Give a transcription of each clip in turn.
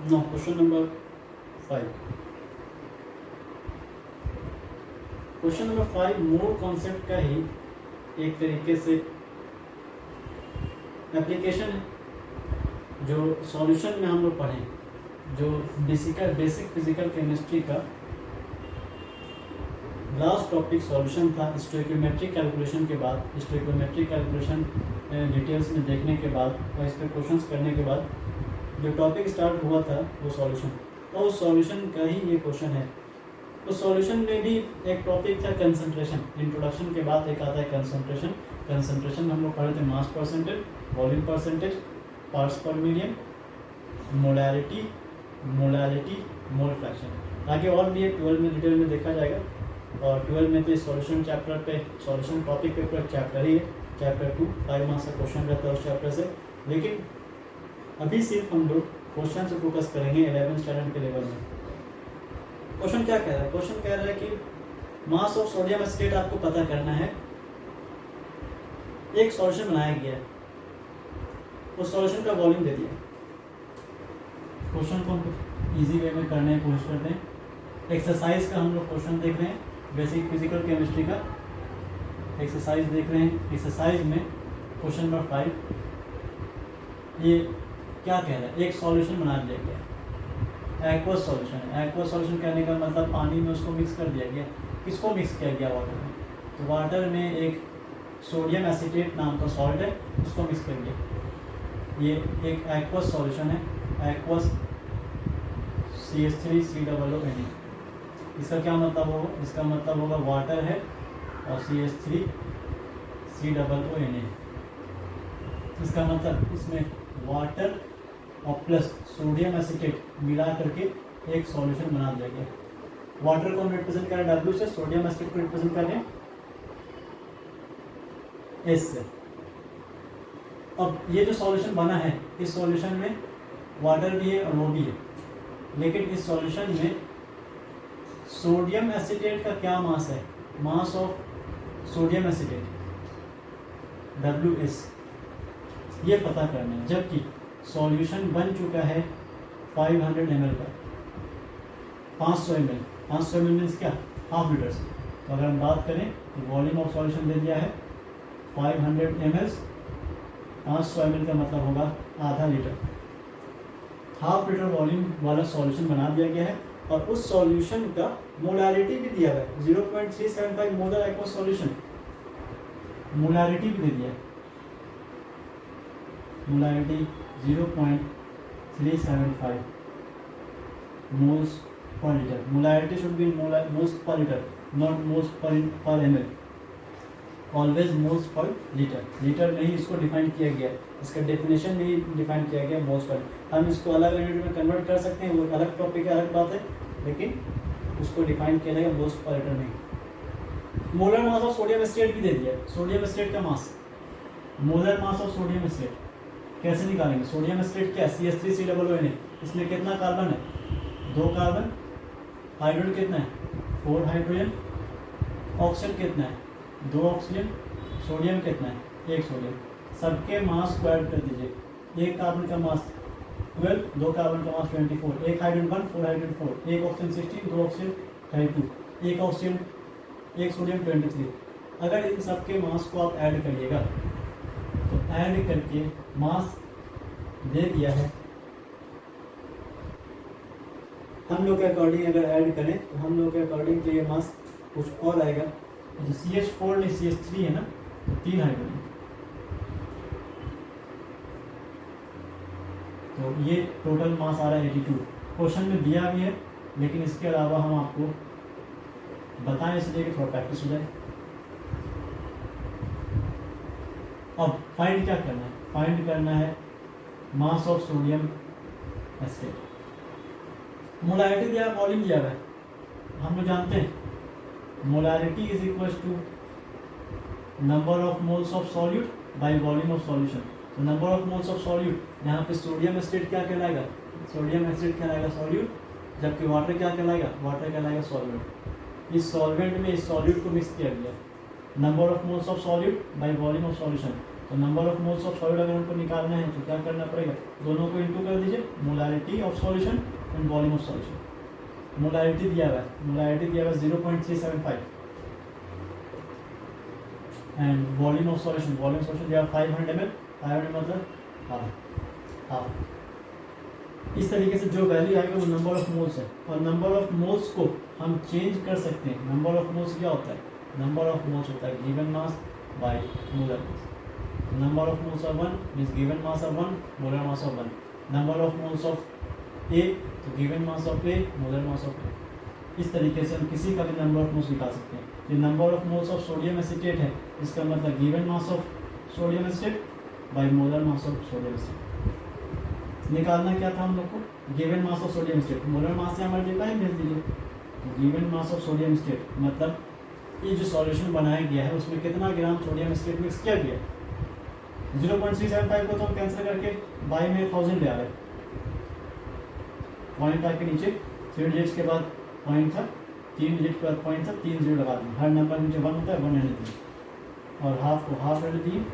No, question number 5। Question number 5 मूल concept का ही एक तरीके से एप्लीकेशन है। जो सॉल्यूशन में हम लोग पढ़ें, जो बेसिक फिजिकल केमिस्ट्री का लास्ट टॉपिक सॉल्यूशन था। स्टोइकियोमेट्रिक कैलकुलेशन के बाद, स्टोइकियोमेट्रिक कैलकुलेशन डिटेल्स में देखने के बाद और इस पर क्वेश्चंस करने के बाद जो टॉपिक स्टार्ट हुआ था वो सॉल्यूशन, और उस सॉल्यूशन का ही ये क्वेश्चन है। उस सॉल्यूशन में भी एक टॉपिक था कंसंट्रेशन। इंट्रोडक्शन के बाद एक आता है कंसंट्रेशन। कंसंट्रेशन में हम लोग पढ़े थे mass percentage, volume percentage, parts पर मिलियन, मोलैरिटी, मोल फ्रैक्शन। आगे और भी है, 12 में डिटेल में देखा जाएगा। और 12 में तो सॉल्यूशन चैप्टर पे, सॉल्यूशन टॉपिक पे पूरा चैप्टर ही है। चैप्टर 2 5 मार्क्स का क्वेश्चन रहता है उस चैप्टर से। लेकिन अभी सिर्फ हम लोग क्वेश्चन से फोकस करेंगे 11th स्टैंडर्ड के लेवल में। क्वेश्चन क्या कह रहा है? क्वेश्चन कह रहा है कि मास ऑफ सोडियम एसिटेट आपको पता करना है। एक सॉल्यूशन बनाया गया है, उस सॉल्यूशन का वॉल्यूम दे दिया। क्वेश्चन को हम इजी वे में करने की कोशिश करते हैं। एक्सरसाइज का हम लोग क्वेश्चन देख रहे हैं, बेसिक फिजिकल केमिस्ट्री का एक्सरसाइज देख रहे हैं। एक्सरसाइज में क्वेश्चन नंबर 5 ये क्या कह रहा है? एक सॉल्यूशन बना दिया गया, एक्वस सॉल्यूशन है। एक्वस सॉल्यूशन कहने का मतलब पानी में उसको मिक्स कर दिया गया। किसको मिक्स किया गया? वाटर में। तो वाटर में एक सोडियम एसिटेट नाम का सॉल्ट है, उसको मिक्स कर दिया। ये एक एक्वस सॉल्यूशन है, एक्वस CH3COONA। इसका क्या मतलब होगा? इसका मतलब होगा वाटर है और CH3COONA। इसका मतलब इसमें वाटर और प्लस सोडियम एसिटेट मिला करके एक सॉल्यूशन बना दिया गया। वाटर को हम रिप्रेजेंट करें W से, सोडियम एसिटेट को रिप्रेजेंट करें S से। अब ये जो सॉल्यूशन बना है, इस सॉल्यूशन में वाटर भी है और वो भी है, लेकिन इस सॉल्यूशन में सोडियम एसिटेट का क्या मास है? Mass of sodium acetate WS, ये पता करना है। जबकि सॉल्यूशन बन चुका है 500 ml का, 500 ml। 500 ml मीन्स क्या? हाफ लीटर से। तो अगर हम बात करें तो वॉल्यूम ऑफ सॉल्यूशन दे दिया है 500 ml। 500 ml का मतलब होगा आधा लीटर। हाफ लीटर वॉल्यूम वाला सॉल्यूशन बना दिया गया है और उस सॉल्यूशन का मोलारिटी भी दिया है 0.375 मोलर एक्वस सॉल्यूशन। मोलारिटी भी दे दिया है, molarity 0.375 moles per litre. Molarity should be moles per litre, not moles per ml। Always moles per litre. Litre में ही इसको डिफाइन किया गया है, इसका डेफिनेशन में ही डिफाइन किया गया मोल्स पर। हम इसको अलग यूनिट में कन्वर्ट कर सकते हैं, वो अलग टॉपिक है, अलग बात है, लेकिन उसको डिफाइन किया जाएगा मोल्स पर लीटर में। Molar mass of sodium acetate भी दे दिया है। सोडियम एसिटेट का mass, molar mass of sodium acetate कैसे निकालेंगे? सोडियम एसिटेट क्या? CH3COONA। इसमें कितना कार्बन है? 2 कार्बन। हाइड्रोजन कितना है? 4 हाइड्रोजन। ऑक्सीजन कितना है? 2 ऑक्सीजन। सोडियम कितना है? 1 सोडियम। सबके मास को ऐड कर दीजिए। एक कार्बन का मास 12, 2 कार्बन का मास 24, एक हाइड्रोजन 1, 4 हाइड्रोजन 4, एक ऑक्सीजन 16, 2 ऑक्सीजन 32, एक ऑक्सीजन, एक सोडियम 23। अगर इन सबके मास को आप ऐड करिएगा तो ऐड करके मास दे दिया है। हम लोग के अकॉर्डिंग अगर ऐड करें तो हम लोग के अकॉर्डिंग तो ये मास कुछ और आएगा। जो CH4 नहीं CH3 है ना, तो 3 हाइड्रोजन। तो ये टोटल मास आ रहा है 82। क्वेश्चन में दिया भी है, लेकिन इसके अलावा हम आपको बताएं इसलिए कि थोड़ा प्रैक्टिस हो जाए। अब फाइंड क्या करना है? फाइंड करना है mass of sodium acetate. Molarity दिया, वॉल्यूम दिया है, हम लोग जानते हैं molarity is equal to number of moles of solute by volume of solution. तो number of moles of solute, यहाँ पे सोडियम एसिटेट क्या कहलाएगा? सोडियम एसिटेट कहलाएगा सॉल्यूट, जबकि वाटर क्या कहलाएगा? वाटर कहलाएगा सॉल्वेंट। इस सॉल्वेंट में इस सॉल्यूट को मिक्स किया गया। Number of moles of solute by volume of solution. तो number of moles of solid अगर हमको निकालना है तो क्या करना पड़ेगा, दोनों को इंटू कर दीजिए, molarity of solution and volume of solution. Molarity दिया हुआ है, मोलारिटी दिया हुआ है 0.375 and volume of solution, volume of solution दिया 500 ml, 500 मतलब हाफ। इस तरीके से जो वैल्यू आएगा वो नंबर ऑफ मोल्स है, और नंबर ऑफ मोल्स को हम चेंज कर सकते हैं। नंबर ऑफ मोल्स क्या होता है, नंबर ऑफ मोल्स होता है given mass by molar mass. Number of moles of 1 means given mass of 1, molar mass of 1। Number of moles of a तो given mass of a, molar mass of a. इस तरीके से हम किसी का भी नंबर ऑफ मोल्स निकाल सकते हैं। ये number of moles of sodium acetate है, इसका मतलब given mass of sodium acetate bye molar mass of sodium acetate. निकालना क्या था हम लोग को, given mass of sodium acetate, molar mass से मल्टीप्लाई भेज दीजिए। Given mass of sodium acetate मतलब ये जो सॉल्यूशन बनाया गया है उसमें कितना ग्राम सोडियम एसीटेट मिक्स किया गया। 0.375 को तो हम कैंसिल करके बाई में 1000 ले आ रहे, पॉइंट आके नीचे 3 डिजिट्स के बाद पॉइंट था, 3 डिजिट के बाद पॉइंट था, 3 जीरो लगा दें, हर नंबर नीचे 1 होता है, 1 एंड दी और हाफ को half and the.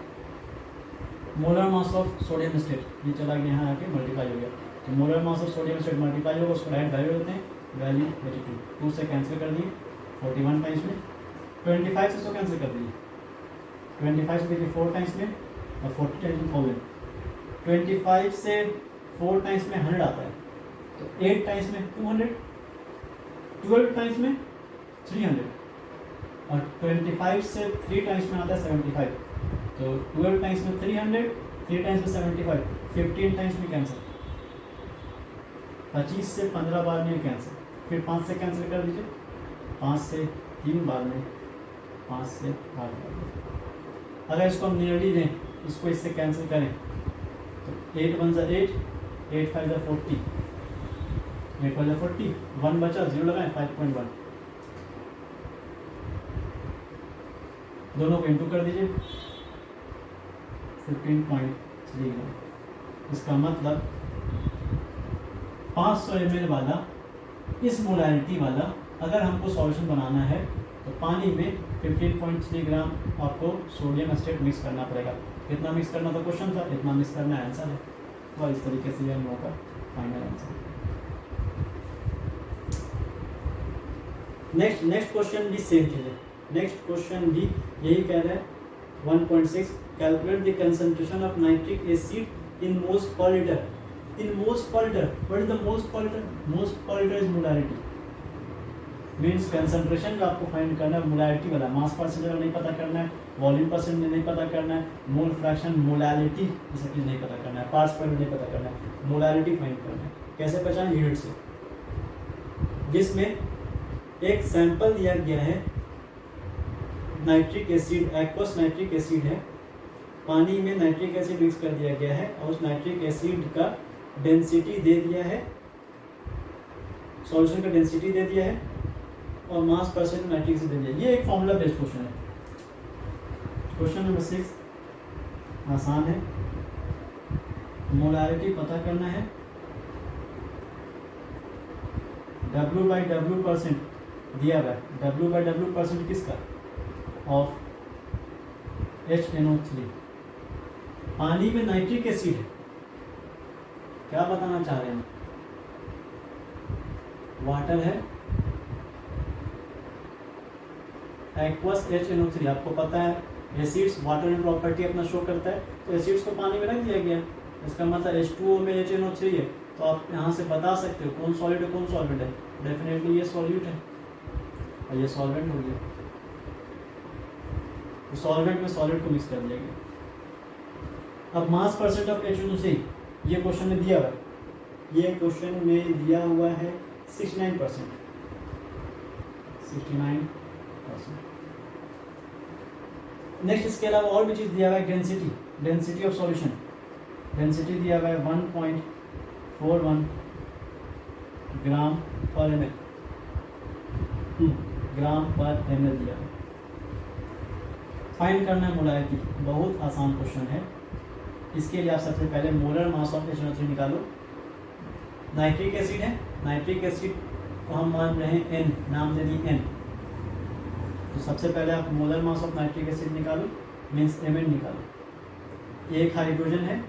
Molar mass of sodium acetate ये चला गया यहाँ आके मल्टीप्लाई हो गया, तो molar mass of sodium acetate multiply होगा, उसको राइट वैल्यू देते हैं, वैल्यू 82, 2 से कैंसिल कर दिए 41 टाइम्स में, 25 से इसको कैंसिल कर दिए, 25 से देखिए 4 टाइम्स में और 40 टाइम्स में 1000, 25 से 4 टाइम्स में 100 आता है, तो 8 टाइम्स में 200, 12 टाइम्स में 300 और 25 से 3 टाइम्स में आता है 75, तो 12 टाइम्स में 300, 3 टाइम्स में 75, 15 टाइम्स में कैंसिल, 25 से 15 बार में कैंसिल, फिर 5 से कैंसिल कर दीजिए, 5 से 3 बार में, 5 से 8 बार में। अगर इसको हम नियरली दें, इसको इससे कैंसिल करें तो 8 1 जा 8, 8 5 जा 40, 8 5 जा 40, 1 बचा, 0 लगाएं 5.1, दोनों को इंटू कर दीजिए 15.3। इसका मतलब 500 ml वाला इस मोलारिटी वाला अगर हमको सॉल्यूशन बनाना है तो पानी में 15.3 ग्राम आपको सोडियम एसीटेट मिक्स करना पड़ेगा। कितना मिक्स करना था क्वेश्चन था, इतना मिक्स करना आंसर है, और इस तरीके से ये हम लोगों का फाइनल आंसर। नेक्स्ट क्वेश्चन भी सेम चीज़ है, नेक्स्ट क्वेश्चन भी यही कह रहा है 1.6 calculate the concentration of nitric acid in moles per litre. In moles per litre, what is the moles per litre, moles per litre is molarity, means concentration जो आपको find करना है मोलारिटी वाला, मास परसेंटेज नहीं पता करना है, volume percentage नहीं पता करना है, मोल फ्रैक्शन, मोलारिटी ये सब चीज़ नहीं पता करना है, पार्ट्स पर नहीं पता करना है, मोलारिटी फाइंड करना है। कैसे पहचान, यूनिट से, जिसमें एक सैंपल दिया गया है nitric acid, aqueous nitric acid है, पानी में नाइट्रिक एसिड मिक्स कर दिया गया है और उस नाइट्रिक एसिड का डेंसिटी दे दिया है, सॉल्यूशन का डेंसिटी दे दिया है और मास परसेंट नाइट्रिक एसिड दे दिया। ये एक फॉर्मूला बेस्ड क्वेश्चन है। क्वेश्चन नंबर 6 आसान है, मोलारिटी पता करना है, W/W परसेंट दिया हुआ है, W/W परसेंट किसका, ऑफ HNO3, पानी में नाइट्रिक एसिड है, क्या बताना चाह रहे हैं, वाटर है, एक्वस HNO3, आपको पता है एसिड्स वाटर में प्रॉपर्टी अपना शो करता है, तो एसिड्स को पानी में रख दिया गया, इसका मतलब H2O में HNO3 है, तो आप यहाँ से बता सकते हो कौन सॉलिड है कौन सॉल्वेंट है, डेफिनेटली ये सॉल्यूट है और ये सॉल्वेंट हो गया, तो सॉल्वेंट में सॉलिड को मिक्स कर दिया गया। अब मास परसेंट ऑफ HNO3 ये क्वेश्चन में दिया हुआ है, ये क्वेश्चन में दिया हुआ है 69%, 69%। नेक्स्ट इसके अलावा और भी चीज़ दिया हुआ है, density, density of solution, density दिया हुआ है 1.41 ग्राम पर ml, ग्राम पर ml दिया है। फाइंड करना है मोलारिटी, बहुत आसान क्वेश्चन है। इसके लिए आप सबसे पहले मोलर मास ऑफ HNO3 निकालो। नाइट्रिक एसिड है, नाइट्रिक एसिड को हम मान रहे हैं N, नाम दे दी N, तो सबसे पहले आप molar mass of nitric acid निकालो, मीन्स Mn निकालो। एक हाइड्रोजन है,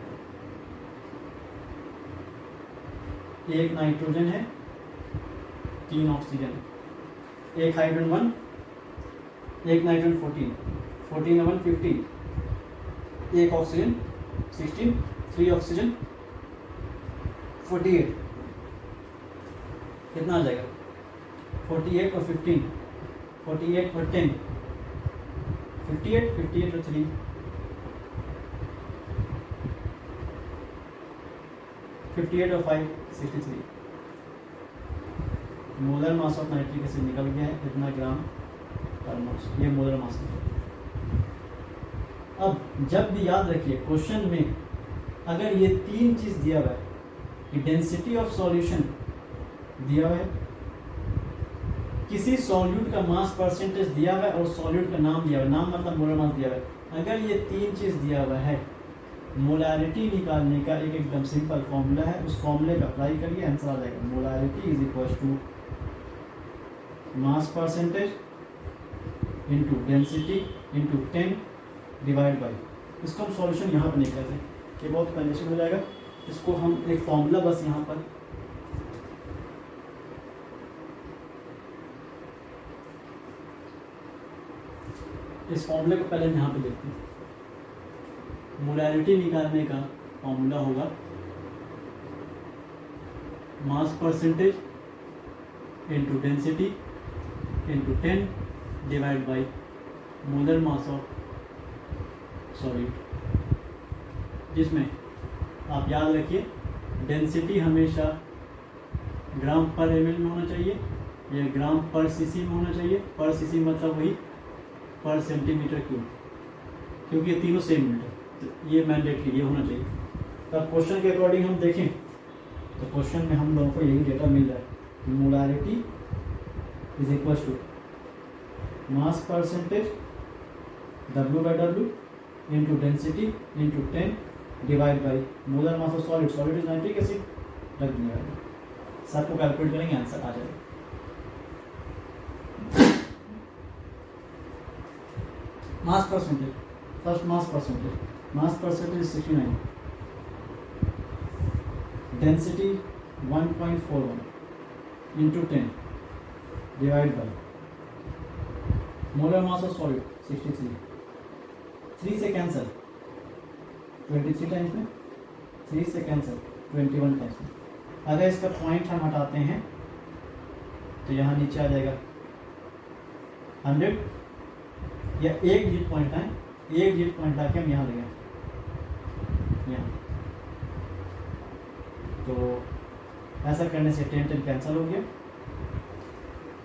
एक नाइट्रोजन है, 3 ऑक्सीजन, एक हाइड्रोजन 1, एक नाइट्रोजन 14, 14 1 15, एक ऑक्सीजन 16, 3 ऑक्सीजन 48, कितना आ जाएगा 48 और 15, 48 और 10, 58, 58 और 3, 58 और 5, 63। Molar mass of nitric acid निकल गया है इतना ग्राम पर मोल, ये मोलर मास है। अब जब भी याद रखिए क्वेश्चन में अगर ये 3 चीज दिया हुआ है कि डेंसिटी ऑफ सॉल्यूशन दिया हुआ है, किसी सॉल्यूट का मास परसेंटेज दिया हुआ है और सॉल्यूट का नाम दिया हुआ है, नाम मतलब मोलर मास दिया हुआ है, अगर ये 3 चीज दिया हुआ है, मोलारिटी निकालने का एक एकदम सिंपल फॉर्मूला है, उस फॉर्मूले का अप्लाई करिए, आंसर आ जाएगा। Molarity is equal to mass percentage into density into 10 divide by, इसको हम सॉल्यूशन यहाँ पर नहीं करते, ये बहुत कंजेशन हो जाएगा, इसको हम एक फॉर्मूला बस यहाँ पर इस फॉर्मूले को पहले यहाँ पे देखते हैं। मोलारिटी निकालने का फॉर्मूला होगा मास percentage into density into 10 divide by molar mass of solid, जिसमें आप याद रखिए डेंसिटी हमेशा ग्राम पर एमएल में होना चाहिए या ग्राम पर सीसी में होना चाहिए। पर सीसी मतलब वही पर सेंटीमीटर क्यूब, क्योंकि ये तीनों सेम यूनिट है, तो ये मैंडेटरी ये होना चाहिए। तो अब क्वेश्चन के अकॉर्डिंग हम देखें तो क्वेश्चन में हम लोगों को यही डेटा मिल रहा है कि molarity is equal to mass percentage W/W into density into 10 divide by molar mass of solid, solid is nitric acid, रख दिया है, सबको कैलकुलेट करेंगे आंसर आ जाएगा। Mass percentage, first mass percentage 69, density 1.41 into 10 divide by molar mass of solid 63, 3 से cancel 23 times में, 3 से कैंसल 21 टाइम्स में। अगर इसका पॉइंट हम हटाते हैं तो यहाँ नीचे आ जाएगा 100, या एक डिजिट पॉइंट आए, एक डिजिट पॉइंट आके हम यहाँ लगे यहाँ, तो ऐसा करने से 10 10 कैंसिल हो गया।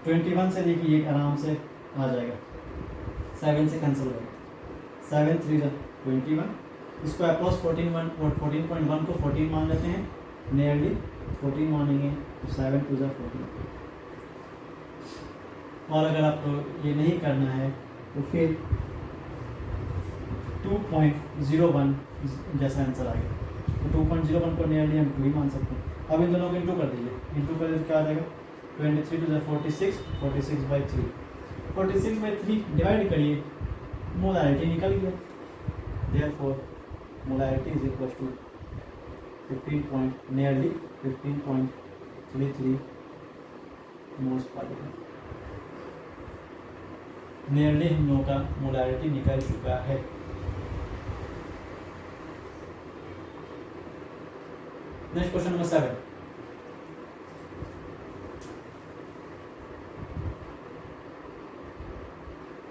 21 से देखिए एक आराम से आ जाएगा, 7 से कैंसिल हो गया, 7 3 21, इसको अप्रॉक्स 14.1 को 14 मान लेते हैं, नियरली 14 मानेंगे तो 7 2 14। और अगर आपको ये नहीं करना है तो फिर 2.01 जैसा आंसर आ गया, तो 2.01 को नियरली हम 2 ही मान सकते हैं। अब इन दोनों को इंटू कर दीजिए, इंटू कर क्या आ जाएगा 23 2 46, 46/3, 46/3 डिवाइड करिए, मोलारिटी निकल गया। Therefore molarity is equal to 15.33 moles पर लीटर। नियरली हम लोगों का मोलारिटी निकल चुका है। Next question number 7,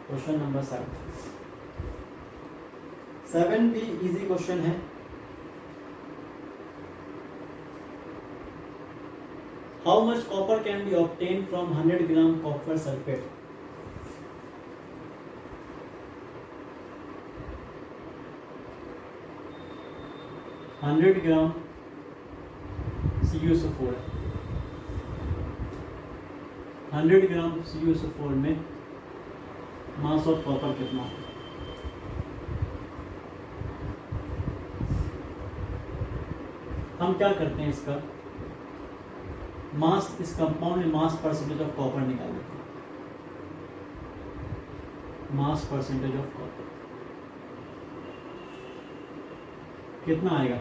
question number 7 भी इजी क्वेश्चन है। How much copper can be obtain from 100 gram copper sulphate? $100 gram CuSO4, 100 gram CuSO4 में मास ऑफ कॉपर कितना है? हम क्या करते हैं, इसका मास, इस कंपाउंड में मास परसेंटेज ऑफ कॉपर निकाल लेते हैं। मास परसेंटेज ऑफ कॉपर कितना आएगा?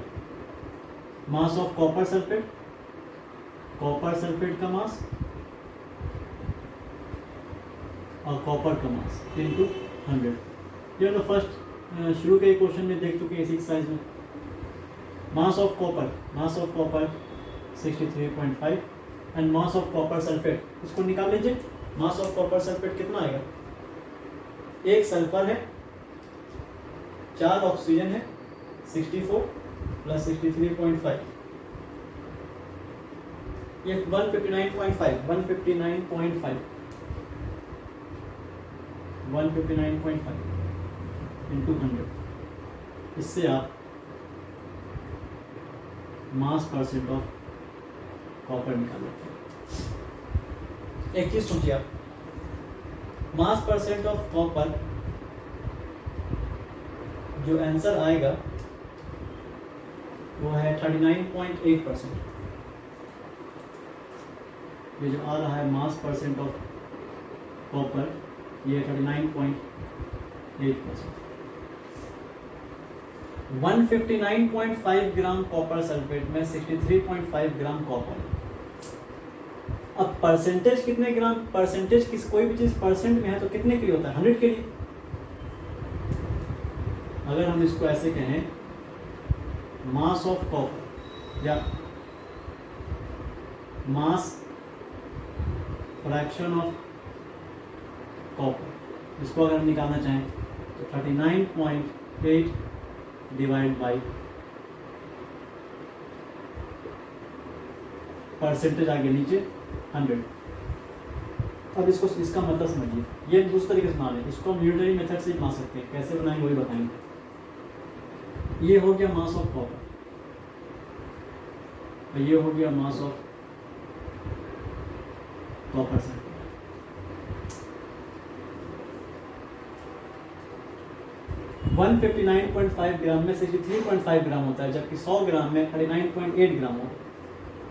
मास ऑफ कॉपर सल्फेट का मास और कॉपर का मास इनटू 100। ये तो फर्स्ट शुरू के क्वेश्चन में देख चुके हैं इसी एक्सरसाइज में। मास of copper 63.5 and mass of copper sulphate, इसको निकाल लीजिए। मास ऑफ कॉपर सल्फेट कितना आएगा? एक सल्फर है, 4 ऑक्सीजन है, 64 प्लस 63.5, ये 159.5 इंटू 100। इससे आप मास परसेंट ऑफ कॉपर निकाल लेते हैं। एक चीज सोचिए आप, मास परसेंट ऑफ कॉपर जो आंसर आएगा वो है 39.8%। ये जो आ रहा है मास परसेंट ऑफ कॉपर, ये 39.8%। 159.5 ग्राम कॉपर सल्फेट में 63.5 ग्राम कॉपर। अब परसेंटेज कितने ग्राम, परसेंटेज किस कोई भी चीज परसेंट में है तो कितने के लिए होता है? 100 के लिए। अगर हम इसको ऐसे कहें, मास ऑफ कॉपर या मास फ्रैक्शन ऑफ कॉपर, इसको अगर हम निकालना चाहें तो 39.8 डिवाइड बाई परसेंटेज आगे नीचे 100। अब इसको इसका मतलब समझिए, ये दूसरे तरीके से बना लें, इसको हम न्यूटनी मेथड से बना सकते हैं। कैसे बनाएंगे वही बताएंगे। ये हो गया मास ऑफ कॉपर और ये हो गया मास ऑफ कॉपर सल्फेट। वन 59.5 ग्राम में 63.5 ग्राम होता है, जबकि 100 ग्राम में 39.8 ग्राम होता है।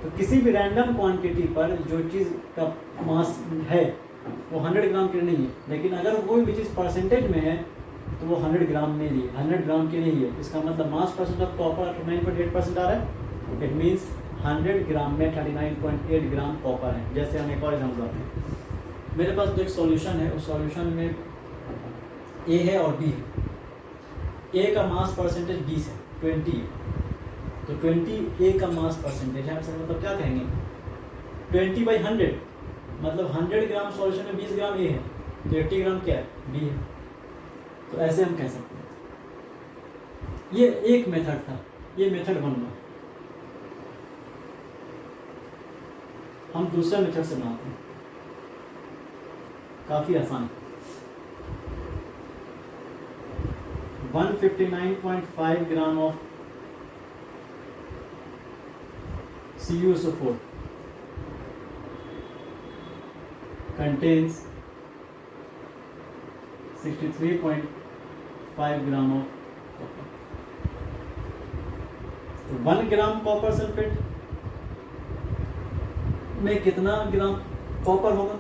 तो किसी भी रैंडम क्वांटिटी पर जो चीज़ का मास है वो 100 ग्राम के नहीं है, लेकिन अगर कोई भी चीज़ परसेंटेज में है तो वो 100 ग्राम में नहीं है, 100 ग्राम की नहीं है। इसका मतलब मास परसेंट ऑफ कॉपर 39.8% आ रहा है। इट मीन्स 100 ग्राम में 39.8 ग्राम कॉपर है। जैसे हम एक और एग्जाम्पल आते हैं, मेरे पास जो एक सॉल्यूशन है, उस सॉल्यूशन में ए है और बी है। ए का मास परसेंटेज 20 है, 20 है, तो 20 ए का मास परसेंटेज है। मतलब क्या कहेंगे, 20/100 मतलब 100 ग्राम सॉल्यूशन में 20 ग्राम ए है, तो 80 ग्राम क्या है? बी है। तो ऐसे हम कह सकते हैं। ये एक मेथड था, ये मेथड 1 था। हम दूसरा मेथड से बनाते हैं, काफी आसान। 159.5 gram of CuSO4 contains 63.5 gram of copper. तो 1 ग्राम कॉपर सल्फेट में कितना ग्राम कॉपर होगा?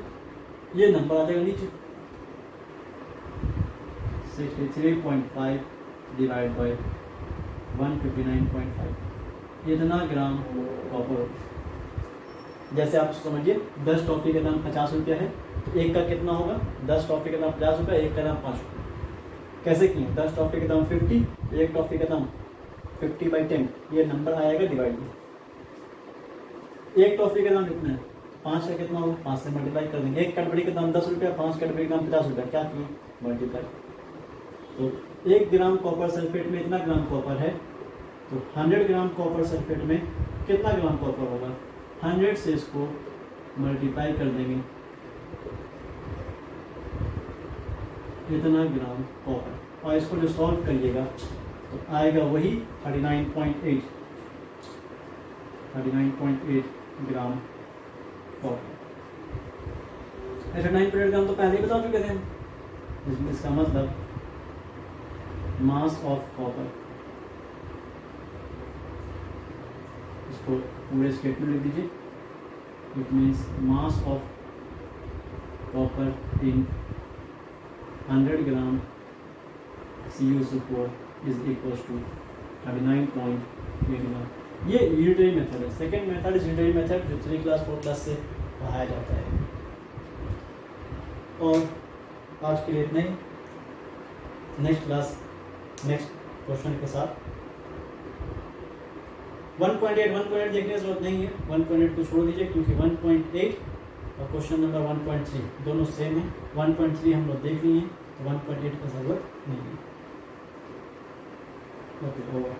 ये नंबर आ जाएगा नीचे, 63.5 डिवाइड बाई 159.5, इतना ग्राम कॉपर होगा। जैसे आप समझिए 10 टॉफी का दाम 50 रुपया है, तो एक का कितना होगा? 10 टॉफी का दाम 50 रुपया, एक का दाम 5 रुपया। कैसे किए? 10 टॉफी का दाम 50, एक टॉफी का दाम 50/10, ये नंबर आएगा डिवाइड में। एक टॉफी का दाम कितना है? 5 का कितना होगा? 5 से मल्टीप्लाई कर देंगे। एक कैडबरी का दाम 10 रुपया, 5 कैडबरी का दाम 50 रुपया, क्या किए? मल्टीप्लाई। तो 1 ग्राम कॉपर सल्फेट में इतना ग्राम कॉपर है, तो 100 ग्राम कॉपर सल्फेट में कितना ग्राम कॉपर होगा? 100 से इसको मल्टीप्लाई कर देंगे, इतना ग्राम कॉपर, और इसको जो सॉल्व करिएगा तो आएगा वही 39.8 ग्राम कॉपर। 39.8 ग्राम तो पहले ही बता चुके थे हम। इसका मतलब मास ऑफ कॉपर, इसको पूरे स्टेटमेंट लिख दीजिए। It means mass of copper in 100 gram CuSO4 is equal to 39.81 ये यूनिटरी मेथड है। Second method is unitary method जो 3 क्लास 4 क्लास से पढ़ाया जाता है। और आज के लिए इतना ही, नेक्स्ट क्लास नेक्स्ट क्वेश्चन के साथ। 1.8 देखने की जरूरत नहीं है, 1.8 को छोड़ दीजिए क्योंकि 1.8 और क्वेश्चन नंबर 1.3 दोनों सेम है। 1.3 हम लोग देख लिए हैं तो 1.8 का जरूरत नहीं है। Okay over.